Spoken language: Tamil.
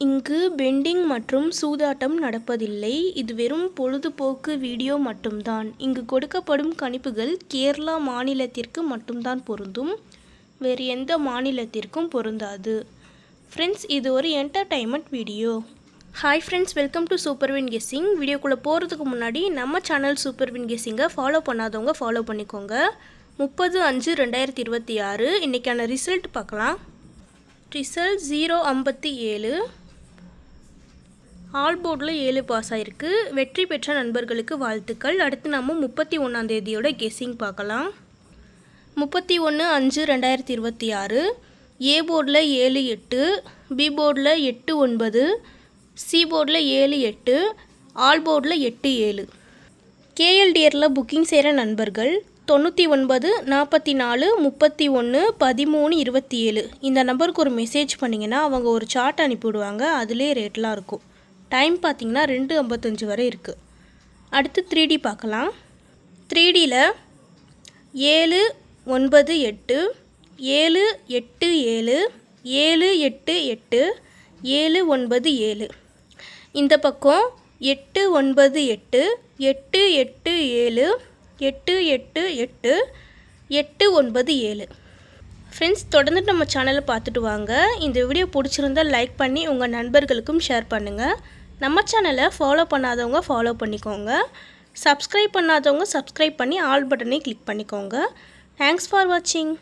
இங்கு பெண்டிங் மற்றும் சூதாட்டம் நடப்பதில்லை. இது வெறும் பொழுதுபோக்கு வீடியோ மட்டும்தான். இங்கு கொடுக்கப்படும் கணிப்புகள் கேரளா மாநிலத்திற்கு மட்டும்தான் பொருந்தும். வேறு எந்த மாநிலத்திற்கும் பொருந்தாது. ஃப்ரெண்ட்ஸ், இது ஒரு entertainment video. Hi friends, welcome to Superwin guessing. வீடியோக்குள்ளே போகிறதுக்கு முன்னாடி நம்ம சேனல் சூப்பர்வின் கெஸ்ஸிங்கை ஃபாலோ பண்ணாதவங்க ஃபாலோ பண்ணிக்கோங்க. 30/5/2026 இன்றைக்கான ரிசல்ட் பார்க்கலாம். ரிசல்ட் 057. ஆல் போர்டில் 7 பாஸ் ஆகிருக்கு. வெற்றி பெற்ற நண்பர்களுக்கு வாழ்த்துக்கள். அடுத்து நம்ம 31ஆம் தேதியோட கெஸ்ஸிங் பார்க்கலாம். 31/5/2026 ஏ போர்டில் 7-8, பி போர்டில் 8-9, சி போர்டில் 7-8, ஆல் போர்டில் 8-7. கேஎல்டிஆரில் புக்கிங் செய்கிற நண்பர்கள் 99 44 31 13 27 இந்த நம்பருக்கு ஒரு மெசேஜ் பண்ணிங்கன்னா அவங்க ஒரு சார்ட் அனுப்பிவிடுவாங்க. அதிலே ரேட்லாம் இருக்கும். டைம் பார்த்திங்கன்னா 2:55 வரை இருக்குது. அடுத்து 3D பார்க்கலாம். 3Dயில் 7 9 8 7 8 7 7 8 8 7 9 7. இந்த பக்கம் 8 9 8 8 8 7 8 8 8 8 9 7. ஃப்ரெண்ட்ஸ், தொடர்ந்து நம்ம சேனலை பார்த்துட்டு வாங்க. இந்த வீடியோ பிடிச்சிருந்தால் லைக் பண்ணி உங்கள் நண்பர்களுக்கும் ஷேர் பண்ணுங்கள். நம்ம சேனலை ஃபாலோ பண்ணாதவங்க ஃபாலோ பண்ணிக்கோங்க. சப்ஸ்கிரைப் பண்ணாதவங்க சப்ஸ்கிரைப் பண்ணி ஆல் பட்டனை கிளிக் பண்ணிக்கோங்க. தேங்க்ஸ் ஃபார் வாட்சிங்.